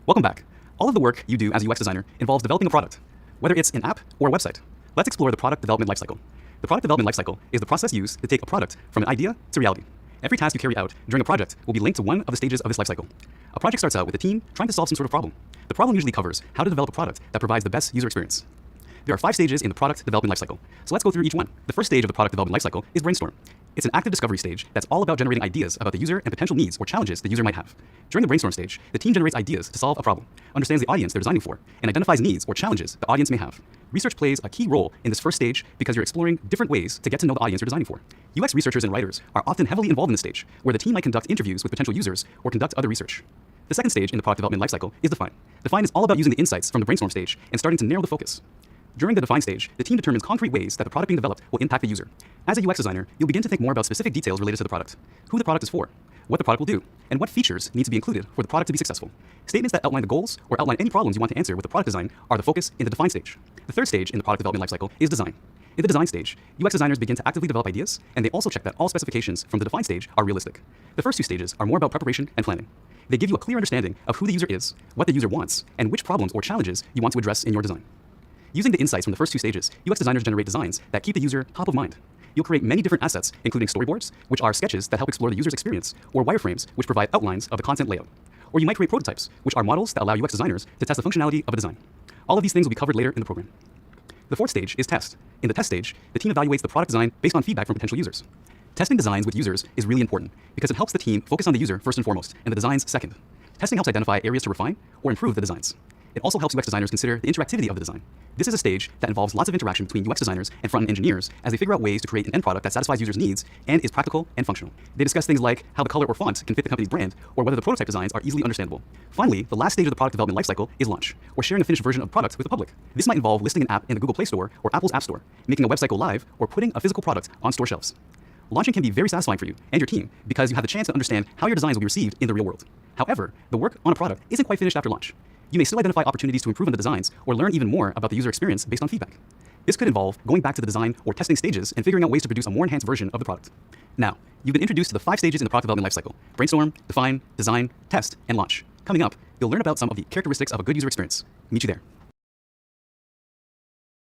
Welcome back. All of the work you do as a UX designer involves developing a product, whether it's an app or a website. Let's explore the product development lifecycle. The product development lifecycle is the process used to take a product from an idea to reality. Every task you carry out during a project will be linked to one of the stages of this lifecycle. A project starts out with a team trying to solve some sort of problem. The problem usually covers how to develop a product that provides the best user experience. There are 5 stages in the product development lifecycle, so let's go through each one. The first stage of the product development lifecycle is brainstorm. It's an active discovery stage that's all about generating ideas about the user and potential needs or challenges the user might have. During the brainstorm stage, the team generates ideas to solve a problem, understands the audience they're designing for, and identifies needs or challenges the audience may have. Research plays a key role in this first stage because you're exploring different ways to get to know the audience you're designing for. UX researchers and writers are often heavily involved in this stage, where the team might conduct interviews with potential users or conduct other research. The second stage in the product development lifecycle is define. Define is all about using the insights from the brainstorm stage and starting to narrow the focus. During the define stage, the team determines concrete ways that the product being developed will impact the user. As a UX designer, you'll begin to think more about specific details related to the product, who the product is for, what the product will do, and what features need to be included for the product to be successful. Statements that outline the goals or outline any problems you want to answer with the product design are the focus in the define stage. The third stage in the product development lifecycle is design. In the design stage, UX designers begin to actively develop ideas, and they also check that all specifications from the define stage are realistic. The first 2 stages are more about preparation and planning. They give you a clear understanding of who the user is, what the user wants, and which problems or challenges you want to address in your design. Using the insights from the first 2 stages, UX designers generate designs that keep the user top of mind. You'll create many different assets, including storyboards, which are sketches that help explore the user's experience, or wireframes, which provide outlines of the content layout. Or you might create prototypes, which are models that allow UX designers to test the functionality of a design. All of these things will be covered later in the program. The fourth stage is test. In the test stage, the team evaluates the product design based on feedback from potential users. Testing designs with users is really important because it helps the team focus on the user first and foremost, and the designs second. Testing helps identify areas to refine or improve the designs. It also helps UX designers consider the interactivity of the design. This is a stage that involves lots of interaction between UX designers and front-end engineers as they figure out ways to create an end product that satisfies users' needs and is practical and functional. They discuss things like how the color or font can fit the company's brand, or whether the prototype designs are easily understandable. Finally, the last stage of the product development lifecycle is launch, or sharing a finished version of the product with the public. This might involve listing an app in the Google Play Store or Apple's App Store, making a website go live, or putting a physical product on store shelves. Launching can be very satisfying for you and your team because you have the chance to understand how your designs will be received in the real world. However, the work on a product isn't quite finished after launch. You may still identify opportunities to improve on the designs or learn even more about the user experience based on feedback. This could involve going back to the design or testing stages and figuring out ways to produce a more enhanced version of the product. Now, you've been introduced to the 5 stages in the product development lifecycle: brainstorm, define, design, test, and launch. Coming up, you'll learn about some of the characteristics of a good user experience. Meet you there.